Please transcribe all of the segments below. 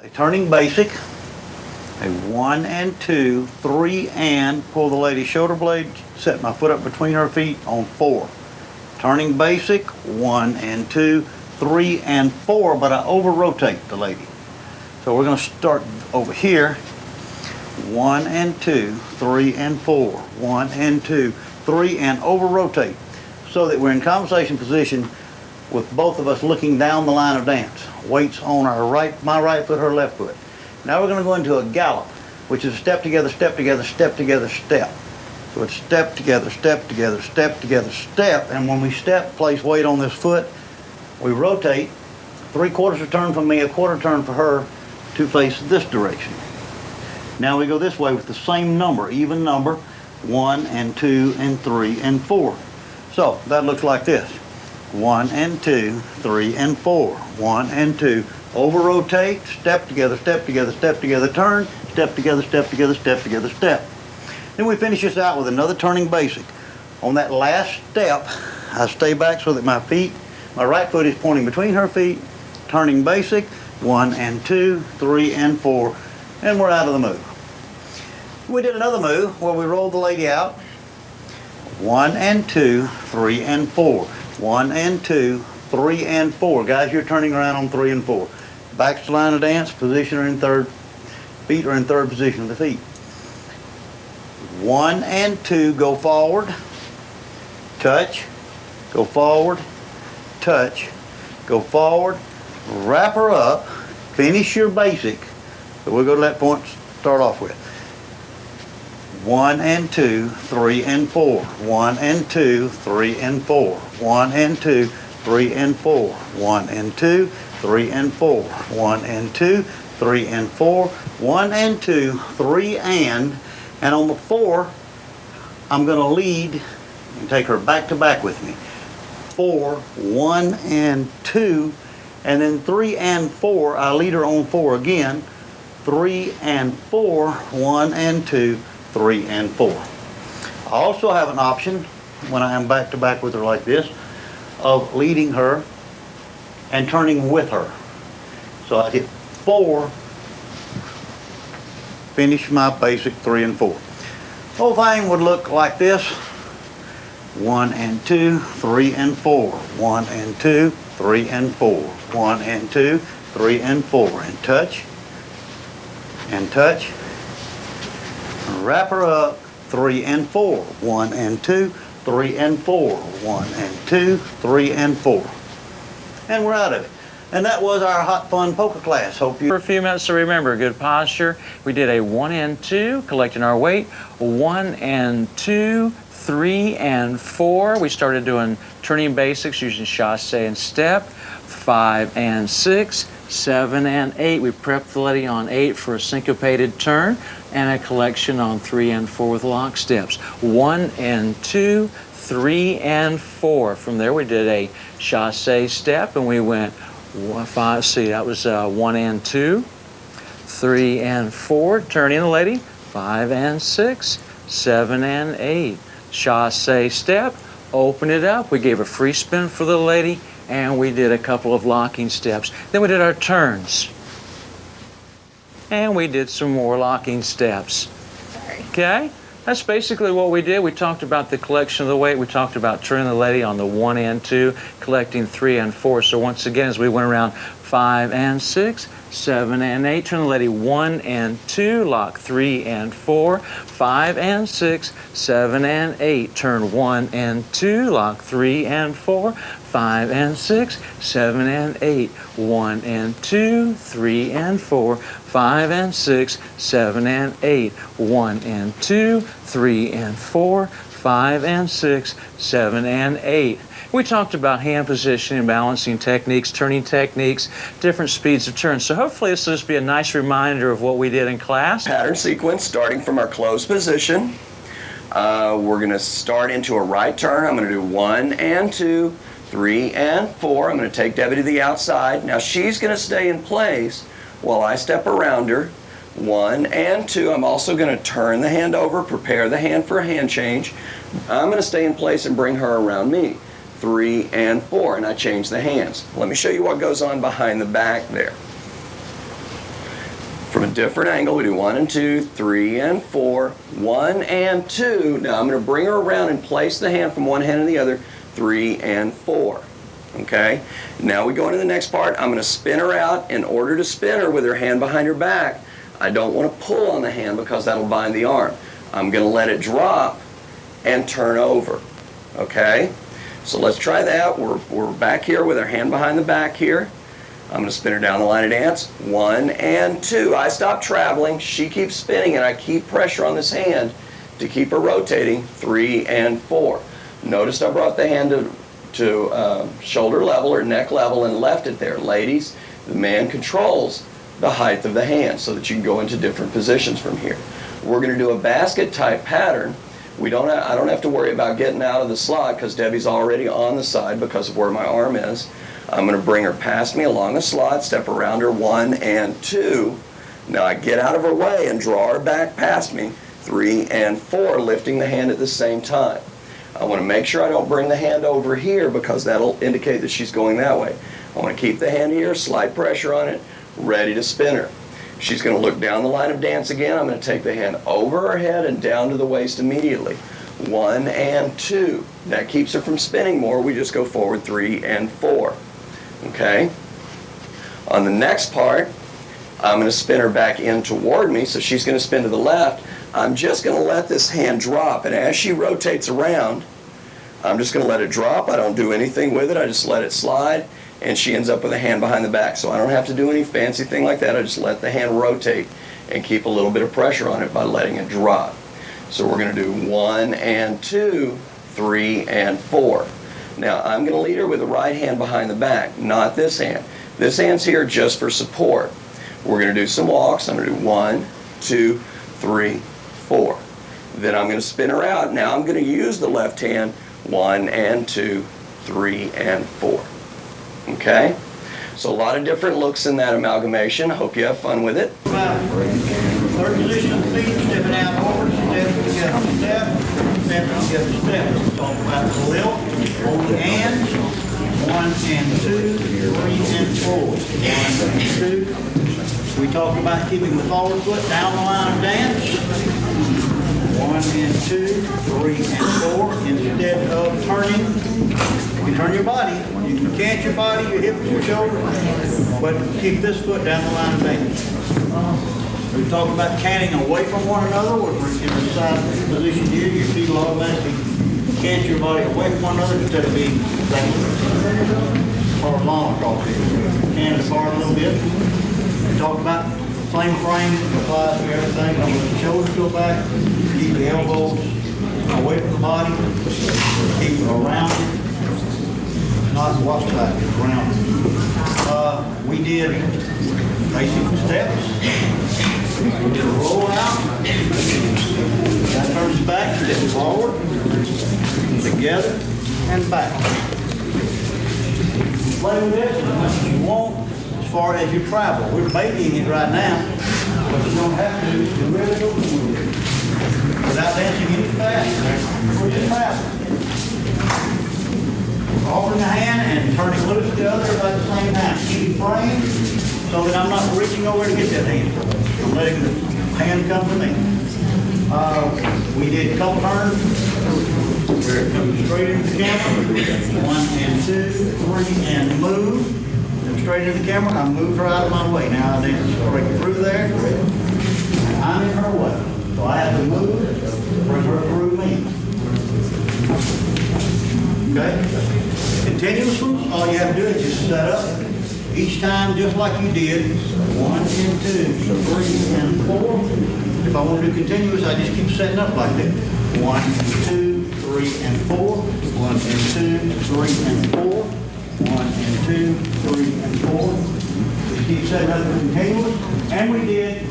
A turning basic, a 1 and 2, 3 and, pull the lady's shoulder blade, set my foot up between her feet on 4. Turning basic, 1 and 2, 3 and 4, but I over rotate the lady. So we're going to start over here, 1 and 2, 3 and 4, 1 and 2, 3 and over rotate, so that we're in conversation position with both of us looking down the line of dance. Weights on our my right foot, her left foot. Now we're going to go into a gallop, which is a step together, step together, step together, step. So it's step together, step together, step together, step. And when we step, place weight on this foot, we rotate 3/4 a turn for me, 1/4 turn for her to face this direction. Now we go this way with the same number, even number, 1 and 2 and 3 and 4. So that looks like this. 1 and 2, 3 and 4, 1 and 2. Over rotate, step together, step together, step together, turn, step together, step together, step together, step. Then we finish this out with another turning basic. On that last step, I stay back so that my right foot is pointing between her feet, turning basic, 1 and 2, 3 and 4, and we're out of the move. We did another move where we rolled the lady out, 1 and 2, 3 and 4. 1 and 2, 3 and 4. Guys, you're turning around on 3 and 4. Back to line of dance, position are in third, feet are in third position of the feet. 1 and 2, go forward, touch, go forward, touch, go forward, wrap her up, finish your basic. So we'll go to that point, start off with. 1 and 2, 3 and 4, 1 and 2, 3 and 4, 1 and 2, 3 and 4, 1 and 2, 3 and 4, 1 and 2, 3 and 4, 1 and 2, 3 and on the 4, I'm going to lead and take her back to back with me. 4, 1 and 2, and then 3 and 4, I lead her on 4 again, 3 and 4, 1 and 2, 3 and 4. I also have an option when I am back to back with her like this of leading her and turning with her. So I hit 4, finish my basic 3 and 4. Whole thing would look like this. 1 and 2, 3 and 4, 1 and 2, 3 and 4, 1 and 2, 3 and 4, and touch, and touch. Wrap her up, 3 and 4, 1 and 2, 3 and 4, 1 and 2, 3 and 4. And we're out of it. And that was our hot fun polka class. Hope you... For a few minutes to remember, good posture. We did a 1 and 2, collecting our weight, 1 and 2, 3 and 4. We started doing turning basics using chasse and step, 5 and 6, 7 and 8. We prepped the lady on 8 for a syncopated turn and a collection on 3 and 4 with lock steps. 1 and 2, 3 and 4. From there we did a chasse step and we went 5, see that was 1 and 2, 3 and 4, turning the lady, 5 and 6, 7 and 8. Chasse step, open it up, we gave a free spin for the lady, and we did a couple of locking steps. Then we did our turns. And we did some more locking steps. Okay? That's basically what we did. We talked about the collection of the weight. We talked about turning the lady on the 1 and 2, collecting 3 and 4. So once again, as we went around 5 and 6, 7 and 8, turn the lady 1 and 2, lock 3 and 4, 5 and 6, 7 and 8, turn 1 and 2, lock 3 and 4, 5 and 6, 7 and 8, 1 and 2, 3 and 4, 5 and 6, 7 and 8, 1 and 2, 3 and 4, 5 and 6, 7 and 8. We talked about hand positioning, balancing techniques, turning techniques, different speeds of turn. So hopefully this will just be a nice reminder of what we did in class. Pattern sequence starting from our closed position. We're going to start into a right turn. I'm going to do 1 and 2, 3 and 4. I'm going to take Debbie to the outside. Now she's going to stay in place while I step around her. 1 and 2. I'm also going to turn the hand over, prepare the hand for a hand change. I'm going to stay in place and bring her around me. 3 and 4, and I change the hands. Let me show you what goes on behind the back there. From a different angle, we do 1 and 2, 3 and 4, 1 and 2. Now I'm going to bring her around and place the hand from one hand to the other, 3 and 4. Okay? Now we go into the next part. I'm going to spin her out. In order to spin her with her hand behind her back, I don't want to pull on the hand because that'll bind the arm. I'm going to let it drop and turn over. Okay? So let's try that. We're back here with our hand behind the back here. I'm going to spin her down the line of dance. 1 and 2. I stop traveling. She keeps spinning, and I keep pressure on this hand to keep her rotating. 3 and 4. Notice I brought the hand to shoulder level or neck level and left it there. Ladies, the man controls the height of the hand so that you can go into different positions from here. We're going to do a basket type pattern. I don't have to worry about getting out of the slot because Debbie's already on the side because of where my arm is. I'm going to bring her past me along the slot, step around her 1 and 2. Now I get out of her way and draw her back past me, 3 and 4, lifting the hand at the same time. I want to make sure I don't bring the hand over here because that'll indicate that she's going that way. I want to keep the hand here, slight pressure on it, ready to spin her. She's going to look down the line of dance again. I'm going to take the hand over her head and down to the waist immediately. 1 and 2. That keeps her from spinning more. We just go forward 3 and 4. Okay? On the next part, I'm going to spin her back in toward me, so she's going to spin to the left. I'm just going to let this hand drop, and as she rotates around, I'm just going to let it drop. I don't do anything with it. I just let it slide, and she ends up with a hand behind the back. So I don't have to do any fancy thing like that. I just let the hand rotate and keep a little bit of pressure on it by letting it drop. So we're going to do 1 and 2, 3 and 4. Now I'm going to lead her with the right hand behind the back, not this hand. This hand's here just for support. We're going to do some walks. I'm going to do 1, 2, 3, 4. Then I'm going to spin her out. Now I'm going to use the left hand, 1 and 2, 3 and 4. Okay? So a lot of different looks in that amalgamation. I hope you have fun with it. Third position of the feet, stepping out forward, step together, step. We'll talk about the lilt, hold the hands, 1 and 2, 3 and 4. 1 and 2. We talked about keeping the forward foot down the line of dance. 1 and 2, 3 and 4. Instead of turning, you turn your body. You can catch your body, your hips, your shoulders, but keep this foot down the line of dance. We talked about canting away from one another. We're in the side position here. Your feet will automatically cant your body away from one another instead of being far long across here. Cant apart a little bit. We talked about the same frame applies to everything. Don't let the shoulders go back. Keep the elbows away from the body. Keep it around it. Not what's back, around it. We did basic steps. We did a roll out. That turns back, step forward, together, and back. Play with this as much as you want as far as you travel. We're babying it right now, but you don't have to. You really don't move it. Without dancing any faster. We're just traveling. Offering the hand and turning loose to the other at the same time. Keep frame so that I'm not reaching over to get that hand. I'm letting the hand come to me. We did a couple turns where it comes straight into the camera. 1 and 2, 3, and move. Then straight into the camera. I moved her out of my way. Now I didn't straight through there. I'm in her way. So I have to move, bring her through me. Okay? Continuous ones, all you have to do is just set up each time just like you did. 1 and 2, 3 and 4. If I want to do continuous, I just keep setting up like that. 1, 2, 3 and 4. 1 and 2, 3 and 4. 1 and 2, 3 and 4. Just keep setting up the continuous. And we did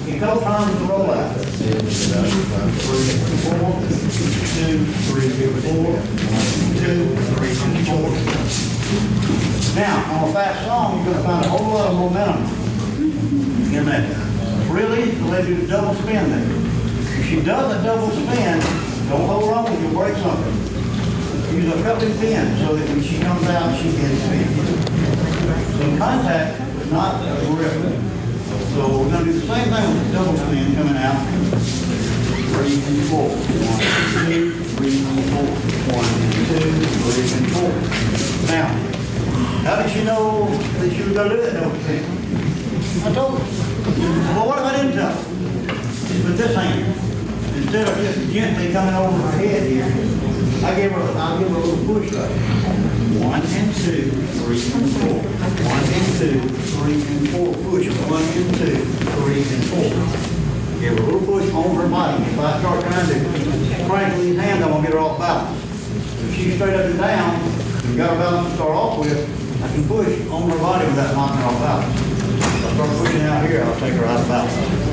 a couple times the roll out. 3, 4, 2, 3, 4, 2, 3, and 4. Now, on a fast song, you're going to find a whole lot of momentum in that. Really, let you do the double spin there. If she does a double spin, don't hold on with you, break something. Use a cupping pin so that when she comes out, she can spin. So contact is not a grip. So we're gonna do the same thing with the double spin coming out. 3 and 4. 1 and 2, 3 and 4. 1 and 2, 3 and 4. Now, how did she know that she was gonna do that double spin? I told her. Well, what if I didn't tell her? With this hand, instead of just gently coming over her head here, I'll give her a little push up. 1 and 2, 3 and 4. 1 and 2, 3 and 4. Push. 1 and 2, 3 and 4. Give her a little push on her body. If I start trying to crank with these hands, I'm gonna get her off balance. If she's straight up and down, and got her balance to start off with, I can push on her body without knocking her off balance. If I start pushing out here, I'll take her out of balance.